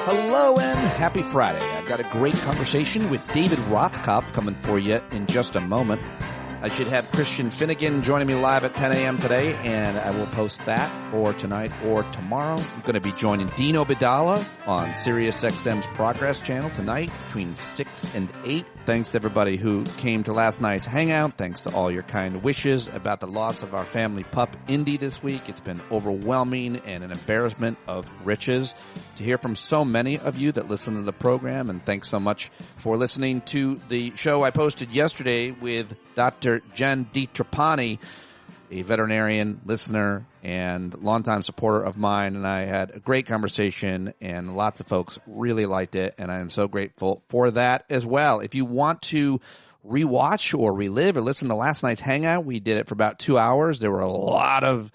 Hello and happy Friday. I've got a great conversation with David Rothkopf coming for you in just a moment. I should have Christian Finnegan joining me live at 10 a.m. today, and I will post that for tonight or tomorrow. I'm going to be joining Dino Bidala on SiriusXM's Progress channel tonight between 6 and 8. Thanks to everybody who came to last night's hangout. Thanks to all your kind wishes about the loss of our family pup, Indy, this week. It's been overwhelming and an embarrassment of riches to hear from so many of you that listen to the program, and thanks so much for listening to the show I posted yesterday with Dr. Jen DiTrapani, a veterinarian, listener, and longtime supporter of mine, and I had a great conversation, and lots of folks really liked it, and I am so grateful for that as well. If you want to rewatch or relive or listen to last night's hangout, we did it for about 2 hours. There were a lot of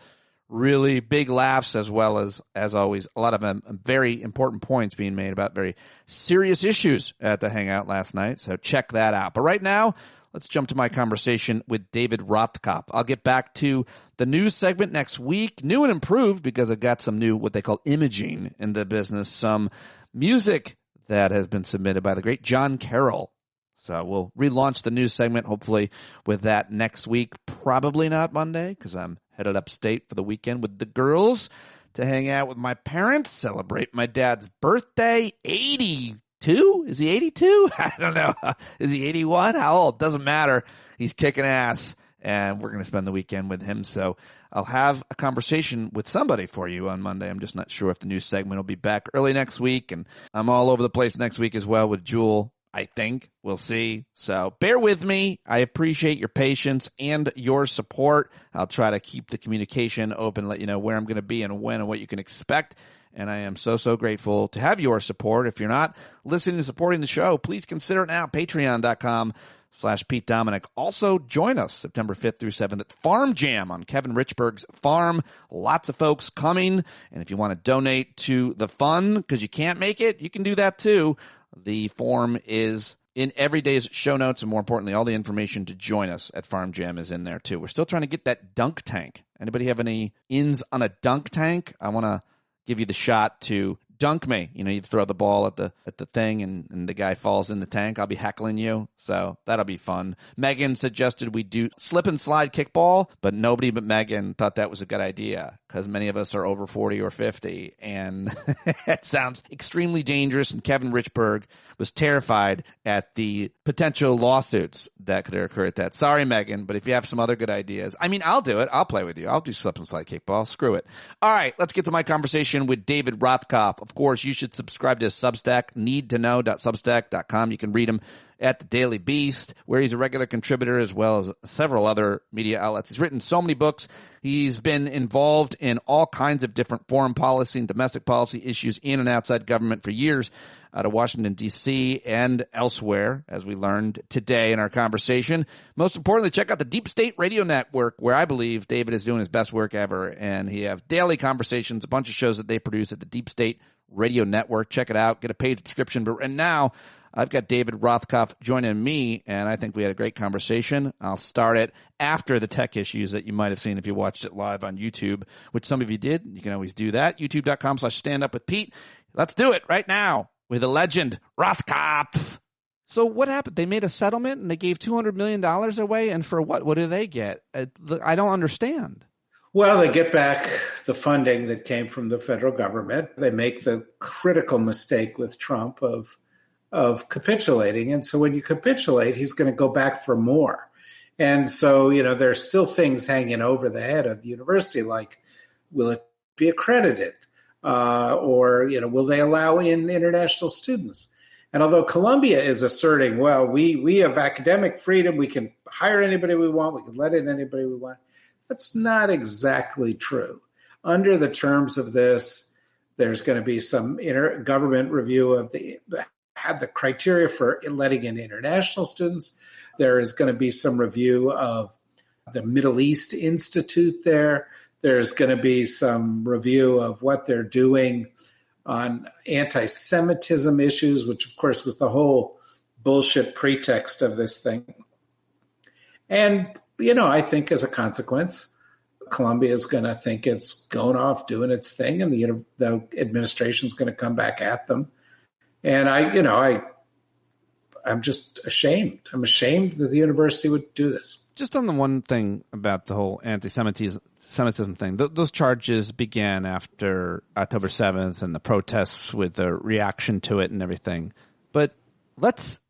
really big laughs, as well as always, a lot of very important points being made about very serious issues at the hangout last night, so check that out. But right now, let's jump to my conversation with David Rothkopf. I'll get back to the news segment next week, new and improved, because I've got some new, what they call imaging in the business, some music that has been submitted by the great John Carroll. So we'll relaunch the news segment, hopefully, with that next week. Probably not Monday, because I'm headed upstate for the weekend with the girls to hang out with my parents, celebrate my dad's birthday, 82? Is he 82? I don't know. Is he 81? How old? Doesn't matter. He's kicking ass, and we're going to spend the weekend with him. So I'll have a conversation with somebody for you on Monday. I'm just not sure if the news segment will be back early next week, and I'm all over the place next week as well with Jewel, I think. We'll see. So bear with me. I appreciate your patience and your support. I'll try to keep the communication open, let you know where I'm going to be and when and what you can expect. And I am so, so grateful to have your support. If you're not listening and supporting the show, please consider it now. Patreon.com/Pete Dominick. Also, join us September 5th through 7th at Farm Jam on Kevin Richberg's farm. Lots of folks coming. And if you want to donate to the fund because you can't make it, you can do that too. The form is in every day's show notes, and more importantly, all the information to join us at Farm Jam is in there too. We're still trying to get that dunk tank. Anybody have any ins on a dunk tank? I want to give you the shot to dunk me. You know, you throw the ball at the thing and the guy falls in the tank. I'll be heckling you. So that'll be fun. Megan suggested we do slip and slide kickball, but nobody but Megan thought that was a good idea because many of us are over 40 or 50, and it sounds extremely dangerous. And Kevin Richberg was terrified at the potential lawsuits that could occur at that. Sorry, Megan, but if you have some other good ideas, I mean, I'll do it. I'll play with you. I'll do slip and slide kickball. Screw it. All right, let's get to my conversation with David Rothkopf. Of course, you should subscribe to his Substack, needtoknow.substack.com. You can read him at the Daily Beast, where he's a regular contributor, as well as several other media outlets. He's written so many books. He's been involved in all kinds of different foreign policy and domestic policy issues in and outside government for years, out of Washington, D.C. and elsewhere, as we learned today in our conversation. Most importantly, check out the Deep State Radio Network, where I believe David is doing his best work ever, and he have daily conversations, a bunch of shows that they produce at the Deep State Radio Network. Check it out. Get a paid subscription. And now I've got David Rothkopf joining me, and I think we had a great conversation. I'll start it after the tech issues that you might have seen if you watched it live on YouTube, which some of you did. You can always do that. YouTube.com/standupwithpete. Let's do it right now with the legend Rothkopf. So what happened? They made a settlement and they gave $200 million away, and for what? What do they get? I don't understand. Well, they get back the funding that came from the federal government. They make the critical mistake with Trump of capitulating. And so when you capitulate, he's going to go back for more. And so, you know, there's still things hanging over the head of the university, like, will it be accredited? Or, you know, will they allow in international students? And although Columbia is asserting, well, we have academic freedom, we can hire anybody we want, we can let in anybody we want, that's not exactly true. Under the terms of this, there's going to be some intergovernment review of the criteria for letting in international students. There is going to be some review of the Middle East Institute there. There's going to be some review of what they're doing on anti-Semitism issues, which, of course, was the whole bullshit pretext of this thing. And, you know, I think as a consequence, Columbia is going to think it's going off doing its thing, and the administration is going to come back at them And I'm just ashamed. I'm ashamed that the university would do this. Just on the one thing about the whole anti-Semitism thing, those charges began after October 7th and the protests with the reaction to it and everything. But let's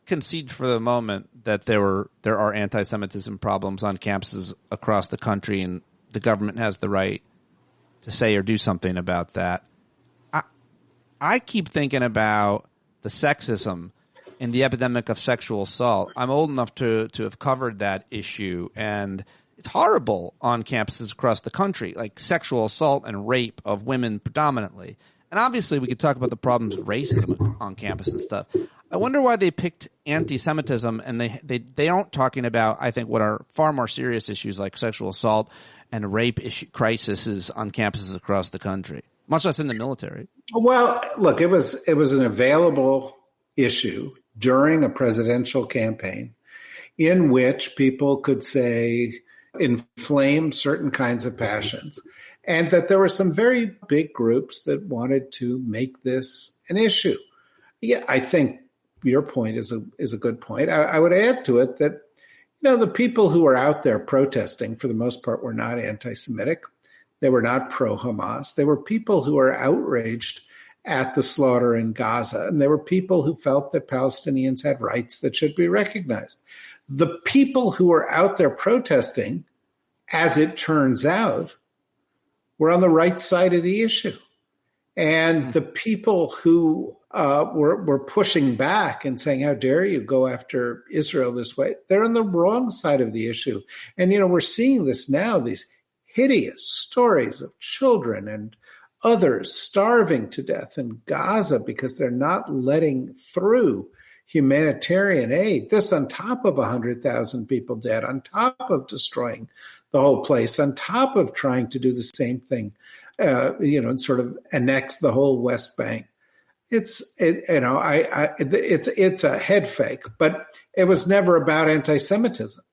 concede for the moment that there are anti-Semitism problems on campuses across the country, and the government has the right to say or do something about that. I keep thinking about the sexism and the epidemic of sexual assault. I'm old enough to have covered that issue, and it's horrible on campuses across the country, like sexual assault and rape of women predominantly. And obviously we could talk about the problems with racism on campus and stuff. I wonder why they picked anti-Semitism, and they aren't talking about, I think, what are far more serious issues like sexual assault and rape crises on campuses across the country, much less in the military. Well, look, it was an available issue during a presidential campaign in which people could say, inflame certain kinds of passions, and that there were some very big groups that wanted to make this an issue. Yeah, I think your point is a good point. I would add to it that, the people who were out there protesting, for the most part, were not anti-Semitic. They were not pro-Hamas. They were people who were outraged at the slaughter in Gaza, and there were people who felt that Palestinians had rights that should be recognized. The people who were out there protesting, as it turns out, were on the right side of the issue. And the people who were pushing back and saying, how dare you go after Israel this way, they're on the wrong side of the issue. And, we're seeing this now, these hideous stories of children and others starving to death in Gaza because they're not letting through humanitarian aid. This on top of 100,000 people dead, on top of destroying the whole place, on top of trying to do the same thing, and sort of annex the whole West Bank. It's a head fake, but it was never about anti-Semitism.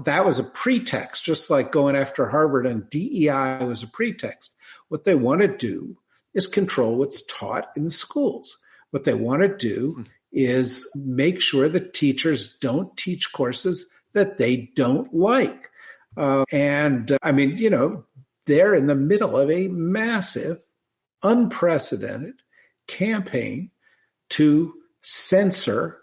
That was a pretext, just like going after Harvard and DEI was a pretext. What they want to do is control what's taught in the schools. What they want to do is make sure that teachers don't teach courses that they don't like. They're in the middle of a massive, unprecedented campaign to censor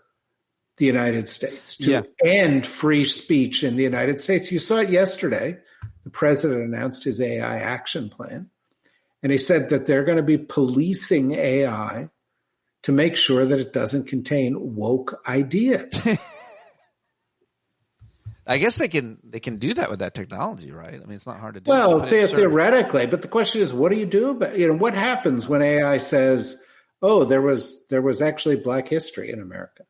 the United States, to end free speech in the United States. You saw it yesterday. The president announced his AI action plan, and he said that they're going to be policing AI to make sure that it doesn't contain woke ideas. I guess they can do that with that technology, right? I mean, it's not hard to do. Well, theoretically, but the question is, what do you do about what happens when AI says, "Oh, there was actually Black history in America,"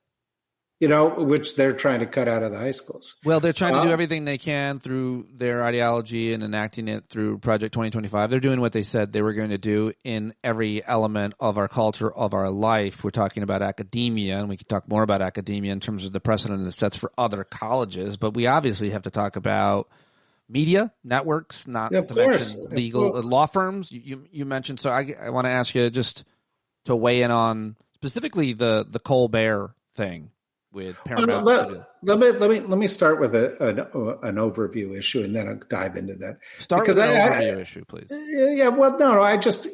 which they're trying to cut out of the high schools. Well, they're trying to do everything they can through their ideology and enacting it through Project 2025. They're doing what they said they were going to do in every element of our culture, of our life. We're talking about academia, and we can talk more about academia in terms of the precedent it sets for other colleges. But we obviously have to talk about media, networks, not to mention legal law firms. You mentioned. So I want to ask you just to weigh in on specifically the Colbert thing. With Paramount. Let me start with an overview issue, and then I'll dive into that. Start with an overview issue, please. Yeah, well, no, I just,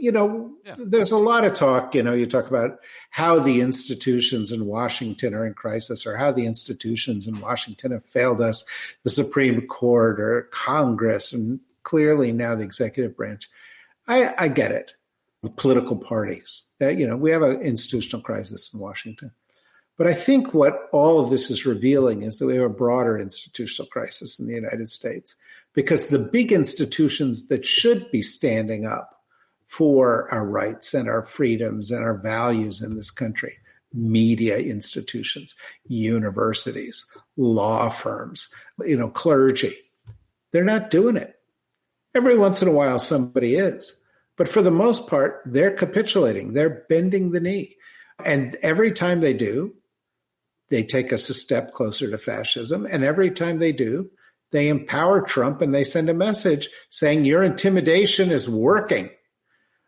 there's a lot of talk, you talk about how the institutions in Washington are in crisis, or how the institutions in Washington have failed us, the Supreme Court or Congress, and clearly now the executive branch. I get it. The political parties, we have an institutional crisis in Washington. But I think what all of this is revealing is that we have a broader institutional crisis in the United States, because the big institutions that should be standing up for our rights and our freedoms and our values in this country, media institutions, universities, law firms, clergy, they're not doing it. Every once in a while, somebody is. But for the most part, they're capitulating. They're bending the knee. And every time they do, they take us a step closer to fascism. And every time they do, they empower Trump and they send a message saying your intimidation is working.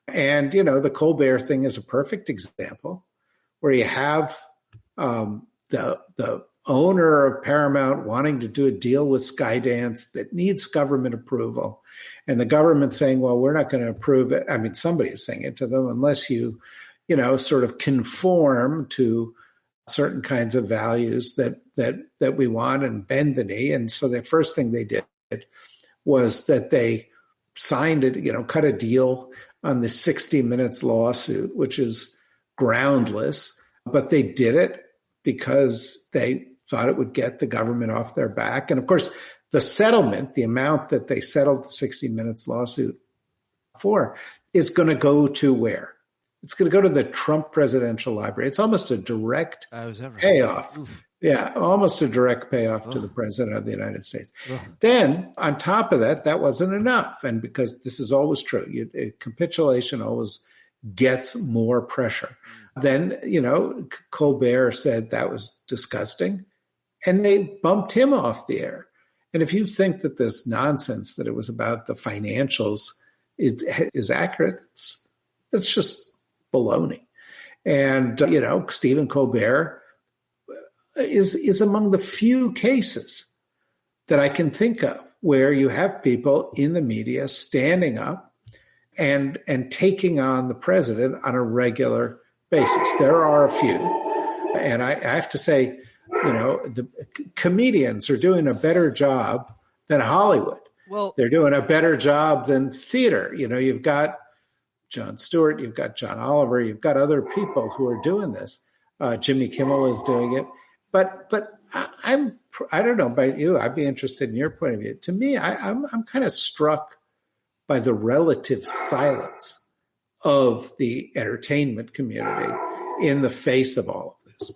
And, the Colbert thing is a perfect example. where you have the owner of Paramount wanting to do a deal with Skydance that needs government approval, and the government saying, well, we're not going to approve it. I mean, somebody is saying it to them unless you sort of conform to certain kinds of values that we want and bend the knee. And so the first thing they did was that they signed it, cut a deal on the 60 Minutes lawsuit, which is groundless, but they did it because they thought it would get the government off their back. And of course, the settlement, the amount that they settled the 60 Minutes lawsuit for, is going to go to where? It's going to go to the Trump Presidential Library. It's almost a direct payoff. Oof. Yeah, almost a direct payoff to the President of the United States. Then, on top of that, that wasn't enough. And because this is always true, capitulation always gets more pressure. Then, Colbert said that was disgusting, and they bumped him off the air. And if you think that this nonsense that it was about the financials is accurate, that's just baloney. And, Stephen Colbert is among the few cases that I can think of where you have people in the media standing up and taking on the president on a regular basis. There are a few. And I have to say, the comedians are doing a better job than Hollywood. Well, they're doing a better job than theater. You've got Jon Stewart, you've got John Oliver, you've got other people who are doing this. Jimmy Kimmel is doing it. But I don't know about you. I'd be interested in your point of view. To me, I'm kind of struck by the relative silence of the entertainment community in the face of all of this.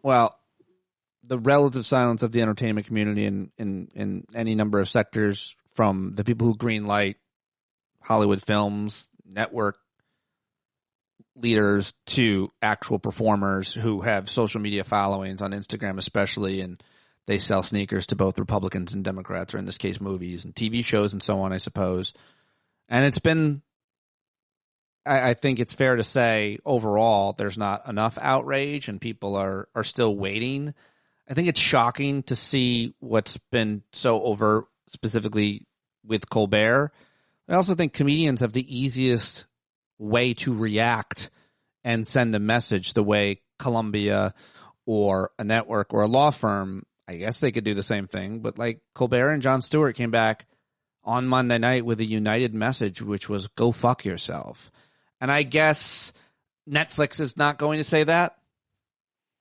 Well, the relative silence of the entertainment community in any number of sectors, from the people who greenlight Hollywood films, network leaders, to actual performers who have social media followings on Instagram especially, and they sell sneakers to both Republicans and Democrats, or in this case movies and TV shows and so on, I suppose. And it's been, I think it's fair to say, overall, there's not enough outrage and people are still waiting. I think it's shocking to see what's been so overt, specifically with Colbert. I also think comedians have the easiest way to react and send a message, the way Columbia or a network or a law firm, I guess they could do the same thing. But like Colbert and Jon Stewart came back on Monday night with a united message, which was go fuck yourself. And I guess Netflix is not going to say that.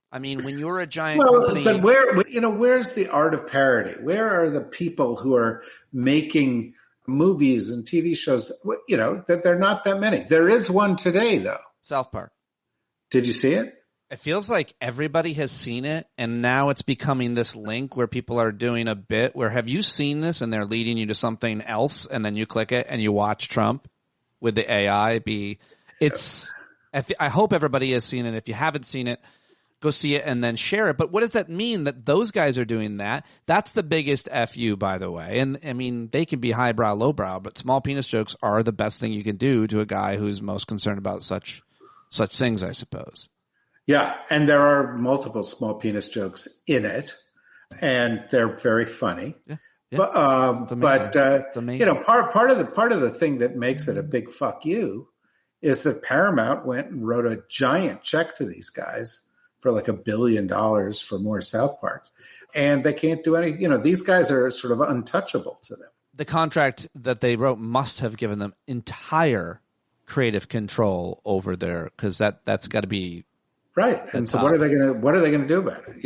I mean, when you're a giant company. But where's the art of parody? Where are the people who are making movies and TV shows? That they're not that many. There is one today, though. South Park. Did you see it? It feels like everybody has seen it, and now it's becoming this link where people are doing a bit where, have you seen this? And they're leading you to something else, and then you click it and you watch Trump with the AI. I hope everybody has seen it. If you haven't seen it, go see it and then share it. But what does that mean that those guys are doing that? That's the biggest FU, by the way. And I mean, they can be highbrow, lowbrow, but small penis jokes are the best thing you can do to a guy who's most concerned about such things, I suppose. Yeah, and there are multiple small penis jokes in it, and they're very funny. Yeah. But it's amazing. Part of the thing that makes it a big fuck you is that Paramount went and wrote a giant check to these guys for like $1 billion for more South Parks, and they can't do any. These guys are sort of untouchable to them. The contract that they wrote must have given them entire creative control over there, because that's got to be. Right. And so what are they going to do about it?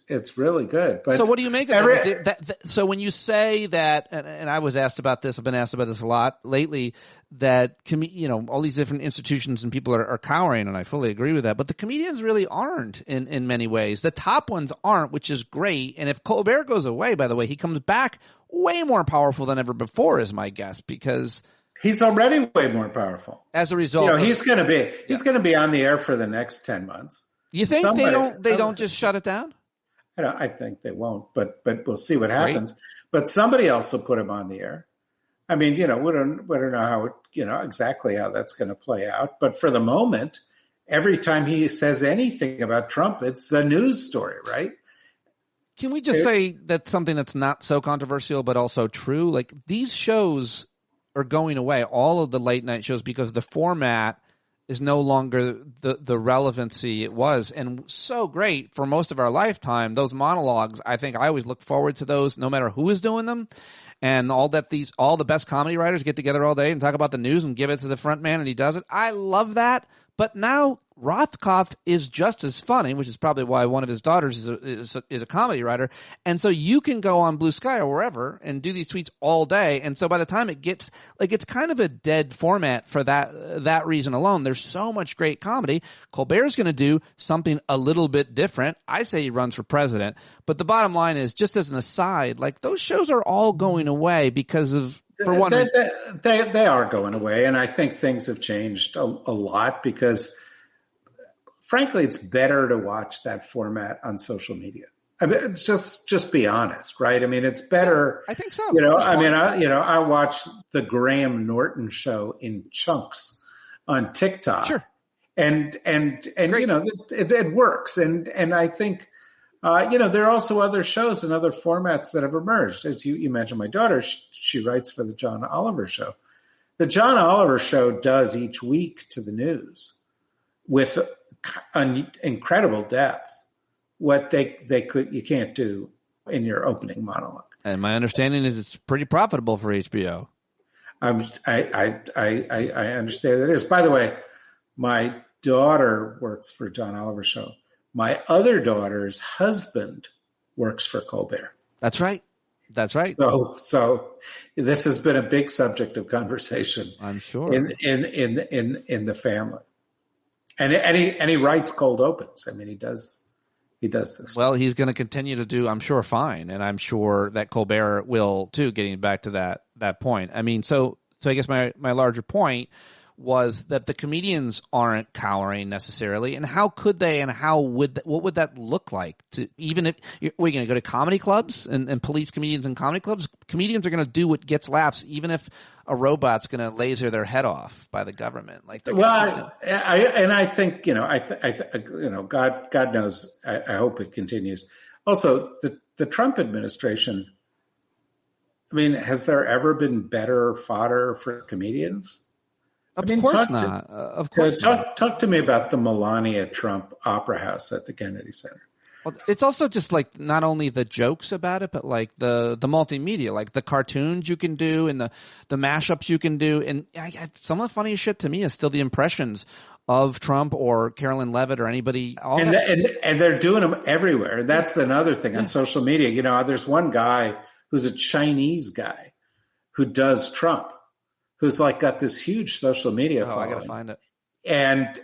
It's really good. But so what do you make of it? So when you say that, and I was asked about this, I've been asked about this a lot lately, that, all these different institutions and people are cowering, and I fully agree with that. But the comedians really aren't in many ways. The top ones aren't, which is great. And if Colbert goes away, by the way, he comes back way more powerful than ever before, is my guess, because he's already way more powerful. As a result, he's going to be on the air for the next 10 months. You think they don't just shut it down? I think they won't, but we'll see what happens. Great. But somebody else will put him on the air. I mean, we don't know how exactly how that's going to play out. But for the moment, every time he says anything about Trump, it's a news story, right? Can we just say that's something that's not so controversial, but also true? Like, these shows are going away, all of the late night shows, because the format is no longer the relevancy it was. And so great for most of our lifetime, those monologues, I think I always look forward to those no matter who is doing them. And all the best comedy writers get together all day and talk about the news and give it to the front man, and he does it. I love that. But now Rothkopf is just as funny, which is probably why one of his daughters is a comedy writer. And so you can go on Blue Sky or wherever and do these tweets all day. And so by the time it gets like, it's kind of a dead format for that reason alone. There's so much great comedy. Colbert's going to do something a little bit different. I say he runs for president, but the bottom line is, just as an aside, like, those shows are all going away because of, for one, they are going away, and I think things have changed a lot because, frankly, it's better to watch that format on social media. I mean, just be honest, right? I mean, it's better. I think so. I watch the Graham Norton show in chunks on TikTok, sure, and it works, and I think. There are also other shows and other formats that have emerged. As you mentioned, my daughter, she writes for the John Oliver Show. The John Oliver Show does each week to the news with an incredible depth what you can't do in your opening monologue. And my understanding is it's pretty profitable for HBO. I understand that it is. By the way, my daughter works for John Oliver Show. My other daughter's husband works for Colbert. That's right. That's right. So this has been a big subject of conversation, I'm sure, in the family. And he writes cold opens. I mean, he does this. Well, he's going to continue to do, I'm sure, fine, and I'm sure that Colbert will too. Getting back to that point. I mean, so I guess my larger point was that the comedians aren't cowering necessarily, and how could they, and what would that look like? To even if we're going to go to comedy clubs and police comedians in comedy clubs, comedians are going to do what gets laughs, even if a robot's going to laser their head off by the government. Like, I think God knows. I hope it continues. Also, the Trump administration. I mean, has there ever been better fodder for comedians? Of course not. Talk to me about the Melania Trump Opera House at the Kennedy Center. Well, it's also just like not only the jokes about it, but like the multimedia, like the cartoons you can do and the mashups you can do. And some of the funniest shit to me is still the impressions of Trump or Carolyn Levitt or anybody. And they're doing them everywhere. That's another thing on social media. There's one guy who's a Chinese guy who does Trump, who's like got this huge social media following. I gotta find it. And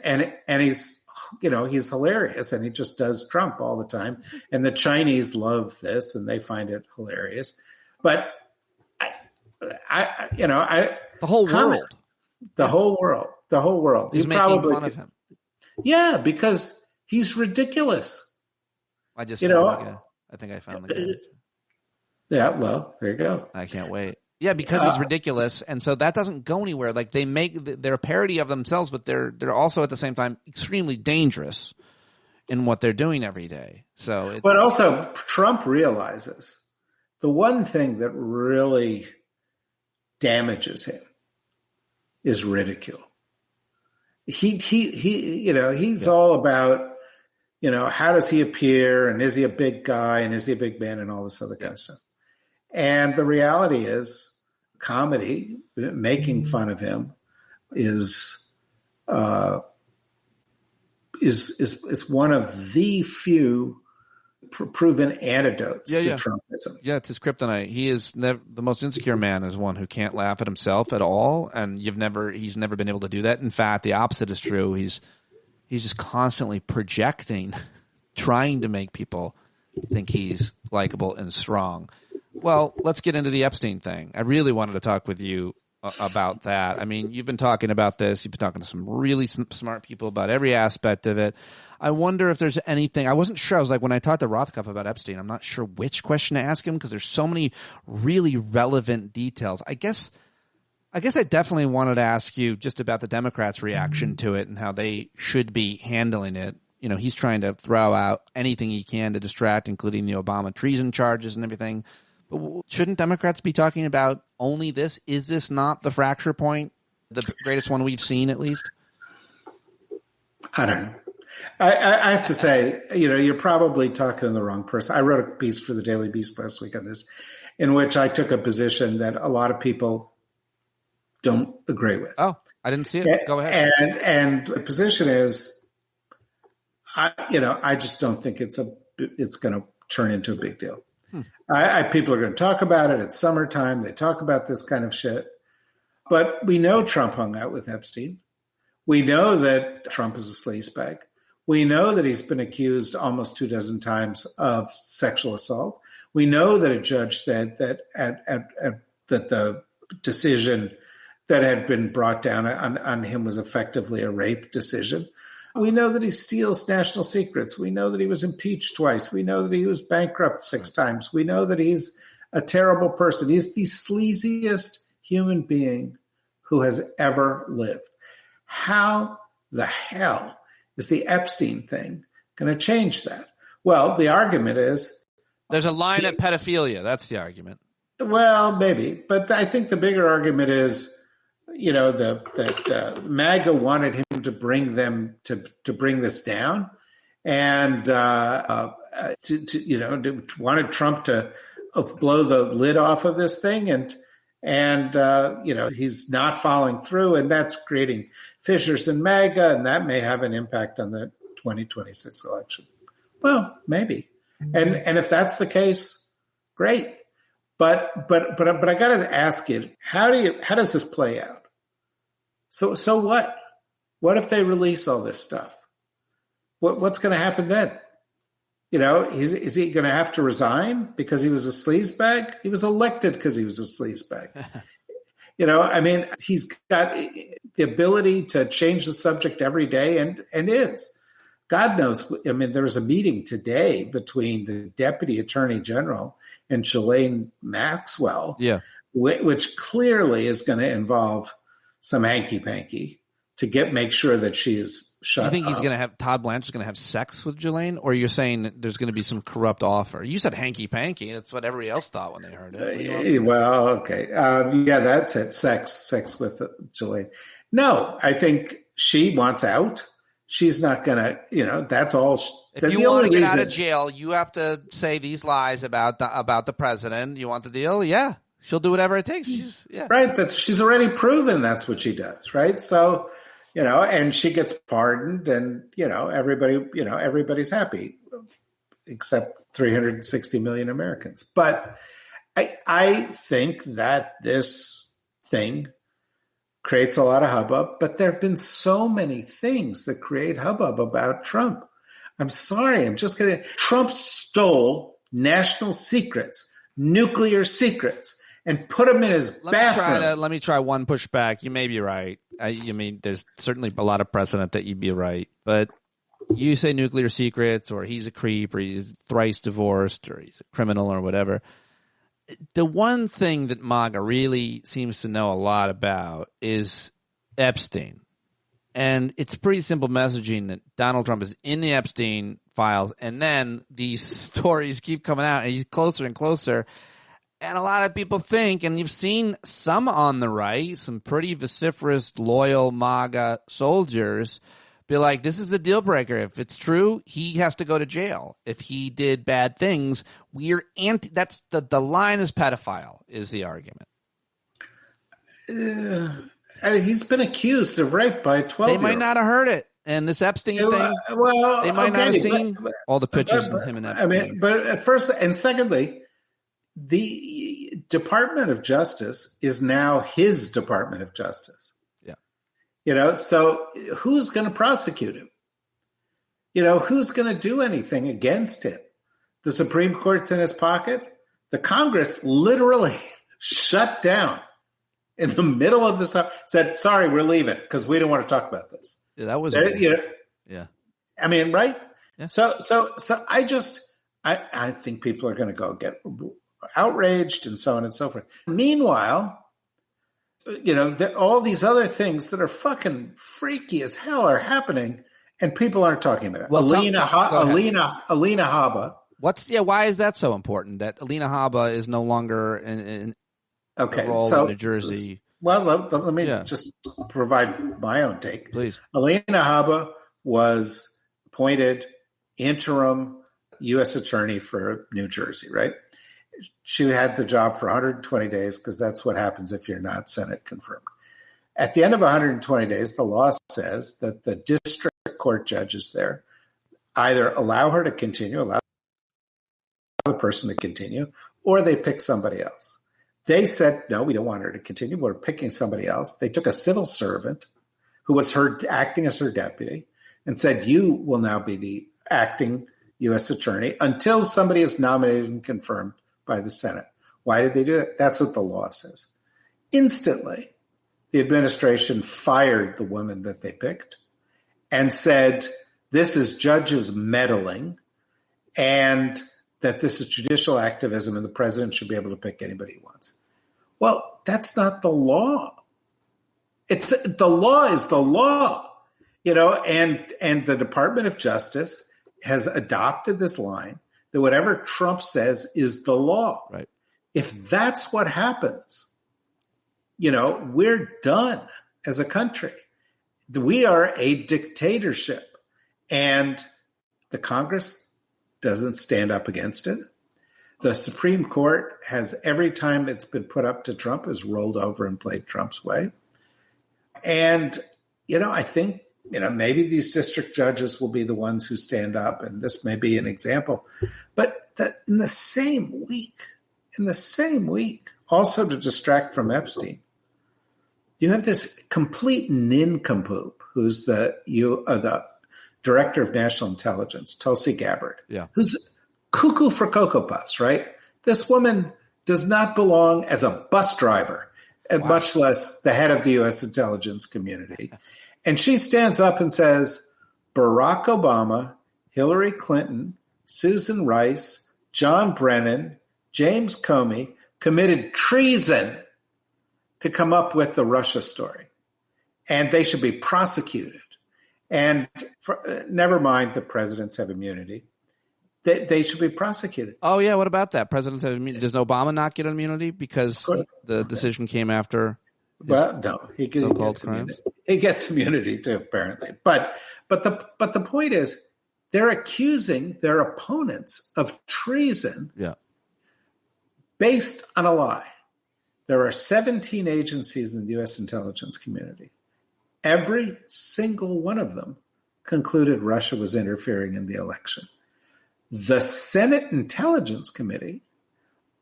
he's he's hilarious, and he just does Trump all the time. And the Chinese love this, and they find it hilarious. But the whole world. He's making fun of him. Yeah, because he's ridiculous. I just I think I found the guy. Yeah, well, there you go. I can't wait. Yeah, because he's ridiculous, and so that doesn't go anywhere. Like, they're a parody of themselves, but they're also at the same time extremely dangerous in what they're doing every day. But also, Trump realizes the one thing that really damages him is ridicule. He's all about how does he appear, and is he a big guy, and is he a big man, and all this other kind of stuff. And the reality is, comedy, making fun of him, is one of the few proven antidotes to Trumpism. Yeah, it's his kryptonite. He is the most insecure man is one who can't laugh at himself at all, and he's never been able to do that. In fact, the opposite is true. He's just constantly projecting, trying to make people think he's likable and strong. Well, let's get into the Epstein thing. I really wanted to talk with you about that. I mean, you've been talking about this. You've been talking to some really smart people about every aspect of it. I wonder if there's anything. I wasn't sure. I was like, when I talked to Rothkopf about Epstein, I'm not sure which question to ask him because there's so many really relevant details. I guess I guess I definitely wanted to ask you just about the Democrats' reaction to it and how they should be handling it. You know, he's trying to throw out anything he can to distract, including the Obama treason charges and everything. But shouldn't Democrats be talking about only this? Is this not the fracture point, the greatest one we've seen at least? I don't know. I have to say, you know, you're probably talking to the wrong person. I wrote a piece for the Daily Beast last week on this, in which I took a position that a lot of people don't agree with. Oh, I didn't see it. Go ahead. And the position is, I just don't think it's going to turn into a big deal. People are going to talk about it. It's summertime. They talk about this kind of shit. But we know Trump hung out with Epstein. We know that Trump is a sleazebag. We know that he's been accused almost 24 times of sexual assault. We know that a judge said that that the decision that had been brought down on him was effectively a rape decision. We know that he steals national secrets. We know that he was impeached twice. We know that he was bankrupt 6 times. We know that he's a terrible person. He's the sleaziest human being who has ever lived. How the hell is the Epstein thing going to change that? Well, the argument is... There's a line at pedophilia. That's the argument. Well, maybe. But I think the bigger argument is, you know, that MAGA wanted him to bring them to bring this down, and wanted Trump to blow the lid off of this thing, and he's not following through, and that's creating fissures in MAGA, and that may have an impact on the 2026 election. Well, maybe, and if that's the case, great. But I got to ask you, how does this play out? So what? What if they release all this stuff? What's going to happen then? You know, is he going to have to resign because he was a sleazebag? He was elected because he was a sleazebag. You know, I mean, he's got the ability to change the subject every day and is. God knows. I mean, there was a meeting today between the Deputy Attorney General and Ghislaine Maxwell, which clearly is going to involve some hanky-panky to make sure that she is shut up. You think he's going to have Todd Blanchard's going to have sex with Ghislaine, or you're saying there's going to be some corrupt offer? You said hanky-panky. That's what everybody else thought when they heard it. Well, okay. That's it. Sex with Ghislaine. No, I think she wants out. She's not going to, that's all. If you want to get out of jail, you have to say these lies about the president. You want the deal? Yeah. She'll do whatever it takes. Right. She's already proven that's what she does. Right. So, and she gets pardoned, and, everybody's happy except 360 million Americans. But I think that this thing creates a lot of hubbub, but there have been so many things that create hubbub about Trump. I'm sorry. Trump stole national secrets, nuclear secrets, and put them in his bathroom. Let me try one pushback. You may be right. There's certainly a lot of precedent that you'd be right, but you say nuclear secrets, or he's a creep, or he's thrice divorced, or he's a criminal, or whatever. The one thing that MAGA really seems to know a lot about is Epstein. And it's pretty simple messaging that Donald Trump is in the Epstein files, and then these stories keep coming out, and he's closer and closer. And a lot of people think, and you've seen some on the right, some pretty vociferous, loyal MAGA soldiers be like, this is a deal breaker. If it's true, he has to go to jail. If he did bad things, we're anti. That's the line is pedophile, is the argument. He's been accused of rape by a 12-year-old. They might not have heard it. And this Epstein thing, they might not have seen all the pictures of him and Epstein. But first and secondly, the Department of Justice is now his Department of Justice. So who's going to prosecute him? Who's going to do anything against him? The Supreme Court's in his pocket. The Congress literally shut down in the middle of this, said, sorry, we're leaving because we don't want to talk about this. Yeah, that was, yeah. I mean, right? Yeah. So I think people are going to go get outraged and so on and so forth. Meanwhile, all these other things that are fucking freaky as hell are happening, and people aren't talking about it. Well, Alina Habba. Why is that so important that Alina Habba is no longer in the role in New Jersey? Well, let me just provide my own take. Please. Alina Habba was appointed interim U.S. attorney for New Jersey, right? She had the job for 120 days because that's what happens if you're not Senate confirmed. At the end of 120 days, the law says that the district court judges there either allow her to continue, allow the person to continue, or they pick somebody else. They said, no, we don't want her to continue. We're picking somebody else. They took a civil servant who was acting as her deputy and said, you will now be the acting U.S. attorney until somebody is nominated and confirmed by the Senate. Why did they do it? That's what the law says. Instantly, the administration fired the woman that they picked and said, this is judges meddling and that this is judicial activism and the president should be able to pick anybody he wants. Well, that's not the law. The law is the law, and the Department of Justice has adopted this line that whatever Trump says is the law. Right. If that's what happens, we're done as a country. We are a dictatorship, and the Congress doesn't stand up against it. The Supreme Court has, every time it's been put up to Trump, has rolled over and played Trump's way. And, I think, maybe these district judges will be the ones who stand up, and this may be an example. But in the same week, also to distract from Epstein, you have this complete nincompoop who's the director of national intelligence, Tulsi Gabbard, who's cuckoo for Cocoa Puffs, right? This woman does not belong as a bus driver, and much less the head of the U.S. intelligence community. And she stands up and says, Barack Obama, Hillary Clinton, Susan Rice, John Brennan, James Comey committed treason to come up with the Russia story. And they should be prosecuted. And never mind the presidents have immunity. They should be prosecuted. Oh, yeah. What about that? Presidents have immunity. Does Obama not get immunity because the decision came after? Well, no. He gets immunity. He gets immunity too, apparently. But the point is, they're accusing their opponents of treason based on a lie. There are 17 agencies in the U.S. intelligence community. Every single one of them concluded Russia was interfering in the election. The Senate Intelligence Committee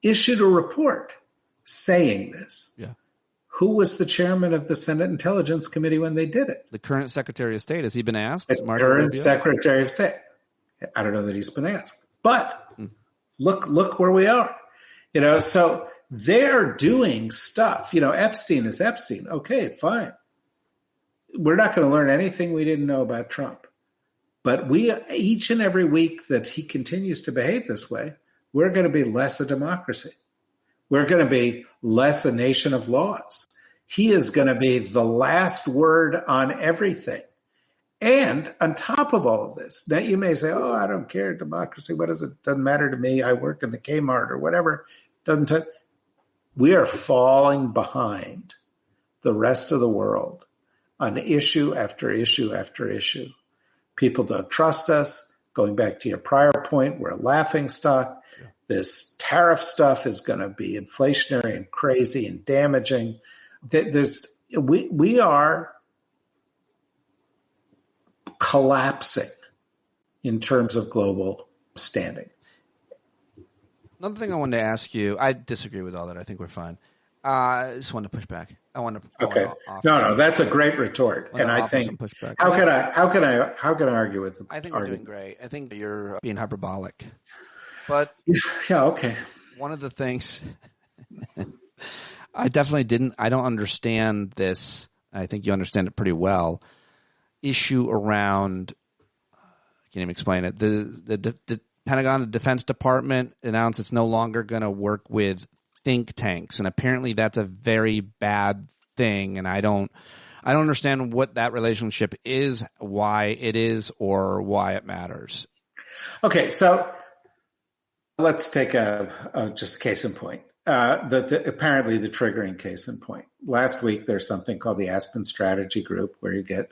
issued a report saying this. Yeah. Who was the chairman of the Senate Intelligence Committee when they did it? The current Secretary of State. Has he been asked? The current Secretary of State. I don't know that he's been asked. But look where we are. So they're doing stuff. Epstein is Epstein. Okay, fine. We're not going to learn anything we didn't know about Trump. But each and every week that he continues to behave this way, we're going to be less a democracy. We're going to be less a nation of laws. He is going to be the last word on everything. And on top of all of this, now you may say, I don't care, democracy, what is it? Doesn't matter to me. I work in the Kmart or whatever. We are falling behind the rest of the world on issue after issue after issue. People don't trust us. Going back to your prior point, we're a laughing stock. Yeah. This tariff stuff is going to be inflationary and crazy and damaging. We are collapsing in terms of global standing. Another thing I wanted to ask you, I disagree with all that. I think we're fine. I just wanted to push back. No, that's a great retort, and I think how can I argue with them? I think we're doing great. I think you're being hyperbolic, but yeah, okay. One of the things I definitely didn't. I don't understand this. I think you understand it pretty well. Issue around, I can't even explain it. The Pentagon, the Defense Department announced it's no longer going to work with think tanks, and apparently that's a very bad thing, and I don't understand what that relationship is, why it is, or why it matters. Okay, so let's take just a case in point. Apparently the triggering case in point. Last week, there's something called the Aspen Strategy Group, where you get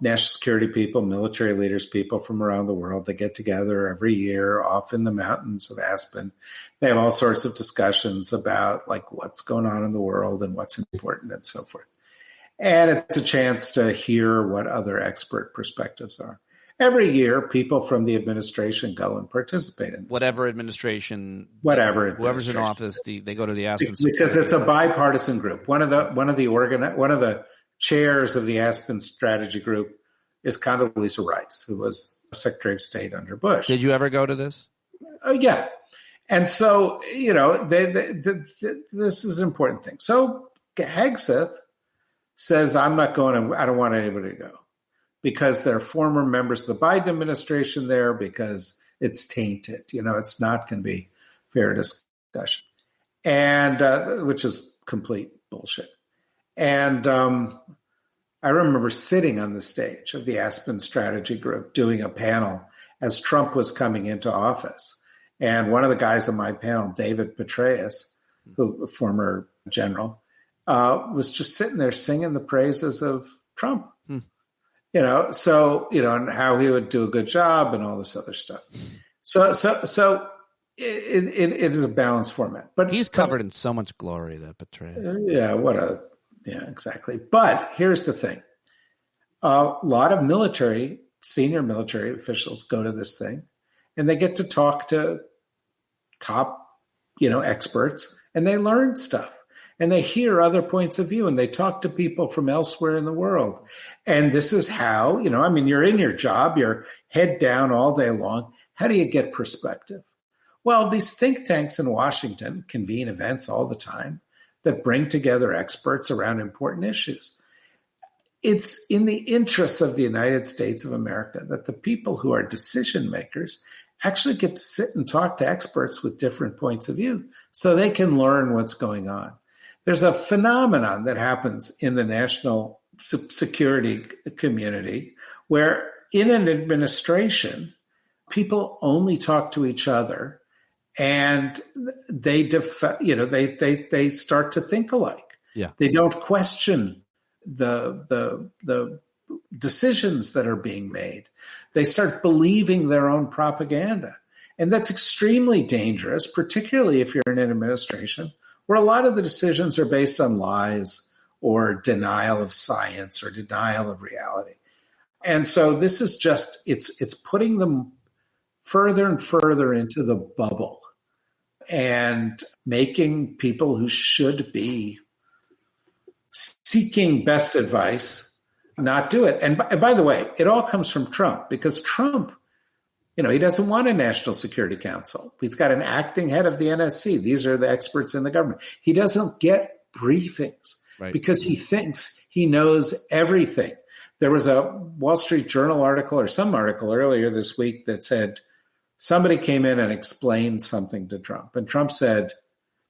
national security people, military leaders, people from around the world. They get together every year off in the mountains of Aspen. They have all sorts of discussions about like what's going on in the world and what's important and so forth. And it's a chance to hear what other expert perspectives are. Every year, people from the administration go and participate in this. Whoever's in office, they go to the Aspen because it's a bipartisan group. One of the chairs of the Aspen Strategy Group is Condoleezza Rice, who was Secretary of State under Bush. Did you ever go to this? Oh, yeah. And so, this is an important thing. So Hegseth says, I don't want anybody to go because there are former members of the Biden administration there because it's tainted. It's not going to be fair discussion, and which is complete bullshit. And I remember sitting on the stage of the Aspen Strategy Group doing a panel as Trump was coming into office. And one of the guys on my panel, David Petraeus, a former general, was just sitting there singing the praises of Trump. And how he would do a good job and all this other stuff. So it is a balanced format. But he's covered in so much glory, that Petraeus. Yeah, exactly. But here's the thing. A lot of senior military officials go to this thing and they get to talk to top, experts, and they learn stuff and they hear other points of view and they talk to people from elsewhere in the world. And this is how, you're in your job, you're head down all day long. How do you get perspective? Well, these think tanks in Washington convene events all the time that bring together experts around important issues. It's in the interests of the United States of America that the people who are decision makers actually get to sit and talk to experts with different points of view so they can learn what's going on. There's a phenomenon that happens in the national security community where in an administration, people only talk to each other and they start to think alike. Yeah. They don't question the decisions that are being made. They start believing their own propaganda. And that's extremely dangerous, particularly if you're in an administration where a lot of the decisions are based on lies or denial of science or denial of reality. And so this is just, it's putting them further and further into the bubble and making people who should be seeking best advice not do it. And by the way, it all comes from Trump because Trump, he doesn't want a National Security Council. He's got an acting head of the NSC. These are the experts in the government. He doesn't get briefings because he thinks he knows everything. There was a Wall Street Journal article or some article earlier this week that said somebody came in and explained something to Trump. And Trump said,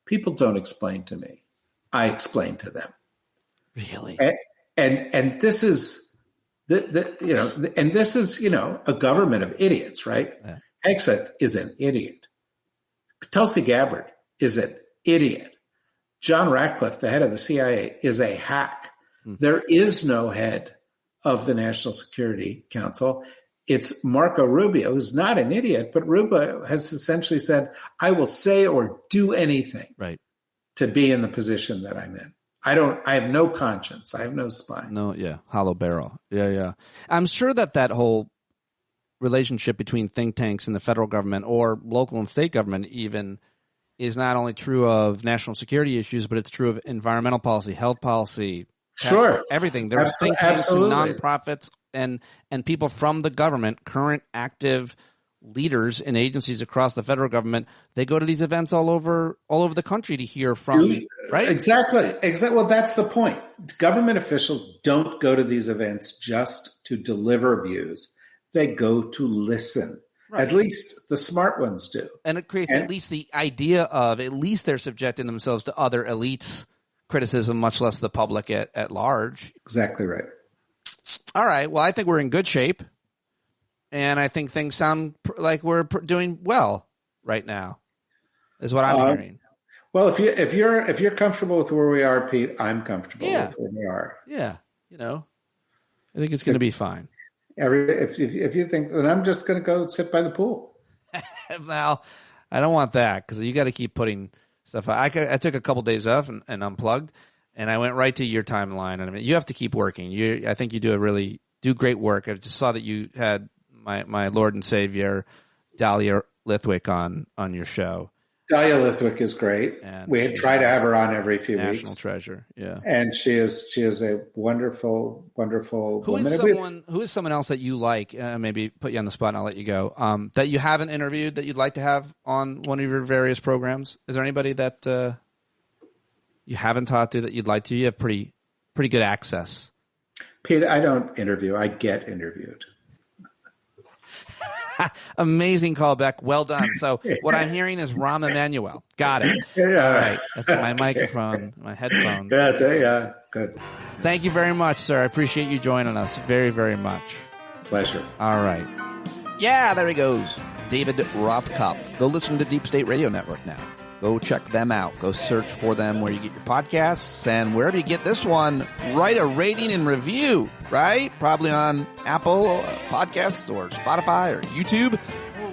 people don't explain to me. I explain to them. Really? And this is this is a government of idiots, right? Yeah. Hegseth is an idiot. Tulsi Gabbard is an idiot. John Ratcliffe, the head of the CIA, is a hack. There is no head of the National Security Council. It's Marco Rubio, who's not an idiot, but Rubio has essentially said, I will say or do anything to be in the position that I'm in. I have no conscience. I have no spine. No, yeah. Hollow barrel. Yeah. I'm sure that whole relationship between think tanks and the federal government or local and state government even is not only true of national security issues, but it's true of environmental policy, health policy, everything. There's think tanks and nonprofits and people from the government, current active leaders in agencies across the federal government. They go to these events all over the country to hear from right? Exactly. Well, that's the point. Government officials don't go to these events just to deliver views. They go to listen. Right. At least the smart ones do. And it creates at least the idea of at least they're subjecting themselves to other elites' criticism, much less the public at large. Exactly right. All right. Well, I think we're in good shape, and I think things sound like we're doing well right now, is what I'm hearing. Well, if you're comfortable with where we are, Pete, I'm comfortable with where we are. Yeah. I think it's going to be fine. If you think, then I'm just going to go sit by the pool. Now, I don't want that because you got to keep putting stuff out. I took a couple days off and unplugged, and I went right to your timeline. And I mean, you have to keep working. I think you do great work. I just saw that you had my Lord and Savior, Dahlia Lithwick, on your show. Dahlia Lithwick is great. And we try to have her on every few weeks. National treasure, yeah. And she is a wonderful, wonderful woman. Who is someone else that you like? Maybe put you on the spot and I'll let you go. That you haven't interviewed that you'd like to have on one of your various programs? Is there anybody that you haven't talked to that you'd like to? You have pretty good access. Pete, I don't interview. I get interviewed. Amazing callback. Well done. So what I'm hearing is Rahm Emanuel. Got it. Yeah. All right. That's my microphone, my headphones. That's it. Yeah. Good. Thank you very much, sir. I appreciate you joining us very, very much. Pleasure. All right. Yeah, there he goes. David Rothkopf. Go listen to Deep State Radio Network now. Go check them out. Go search for them where you get your podcasts. And wherever you get this one, write a rating and review, right? Probably on Apple Podcasts or Spotify or YouTube.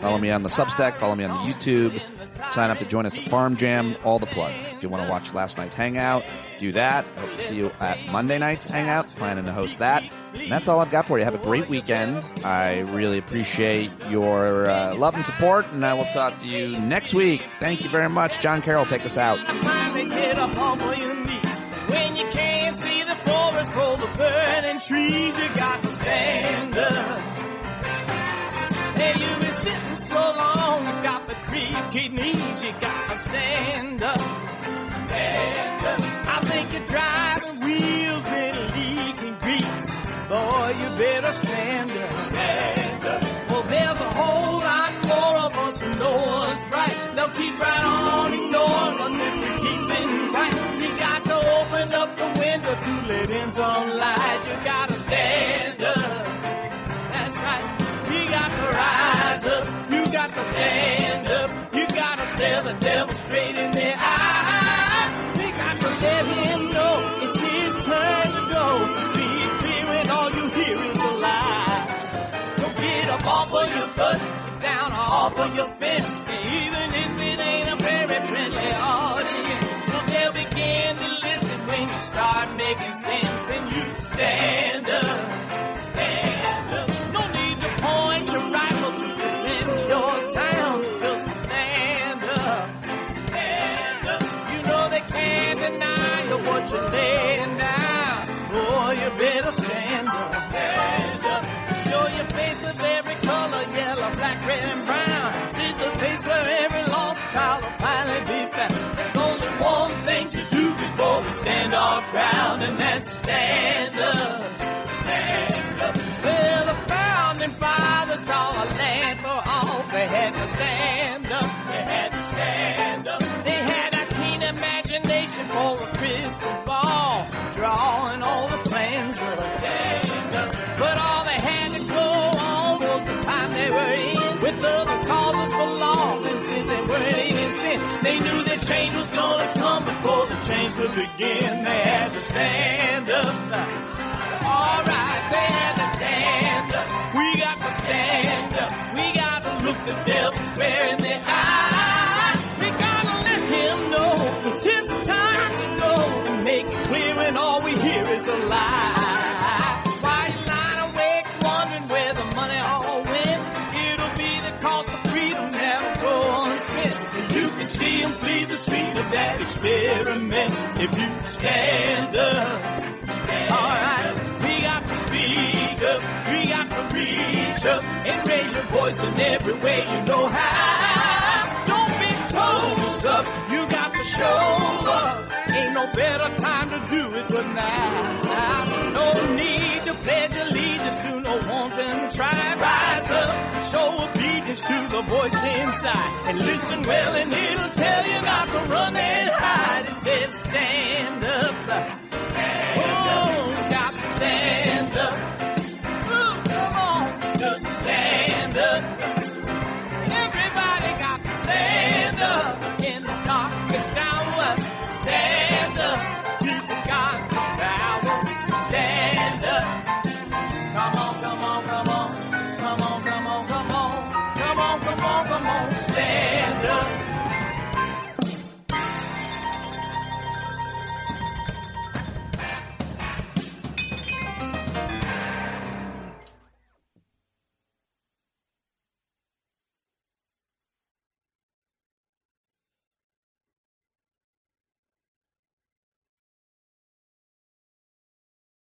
Follow me on the Substack. Follow me on the YouTube. Sign up to join us at Farm Jam. All the plugs. If you want to watch last night's Hangout, do that. I hope to see you at Monday night's Hangout. Planning to host that. And that's all I've got for you. Have a great weekend. I really appreciate your love and support, and I will talk to you next week. Thank you very much. John Carroll, take us out. Get up on your knees. When you can't see the forest for the burning trees, you got to stand up. Hey, you've been sitting so long, you got the creaky knees, you got to stand up. Stand up. I think you're driving wheels with leaking grease. Boy, you better stand up. Stand up. Well, there's a whole lot more of us who know what's right. They'll keep right on ignoring us if we keep sitting tight. You got to open up the window to let in some light. You got to stand up. That's right. You got to rise up. You got to stand up. You got to stare the devil straight in the eye. We got to let him know it's his turn to go. See it clear when all you hear is a lie. So get up off of your butt, get down off of your fence. Even if it ain't a very friendly audience, well, they'll begin to listen when you start making sense. And you stand up. Stand up. No need to point your rifle to defend your town. Just stand up. Stand up. You know they can't deny you what you're laying down. Boy, you better stand up. Stand up. Show your face of every color, yellow, black, red, and brown. This is the place where every lost child will finally be found. There's only one thing to do before we stand our ground, and that's stand up. Stand up. Well, the founding fathers saw a land for all. They had to stand up. They had to stand up. They had a keen imagination for a crystal ball, drawing all the plans of a stand up. But all they had to go on was the time they were in, with other causes for laws, and since they weren't in sin, they knew that change was gonna come before the change would begin. They had to stand up. All right, they had to stand up. We got to stand up. We got to look the devil square in the eye. We got to let him know it's his time to go, and make it clear when all we hear is a lie. Why you lying awake wondering where the money all went? It'll be the cost of freedom that'll go unspent. And you can see him flee the scene of that experiment if you stand up. All right. We got to speak up, we got to reach up, and raise your voice in every way you know how. Don't be toes up, you got to show up. Ain't no better time to do it but now. No need to pledge allegiance to no wanton tribe. Rise up, show obedience. voice to the voice inside. And listen well and it'll tell you not to run and hide. It says stand up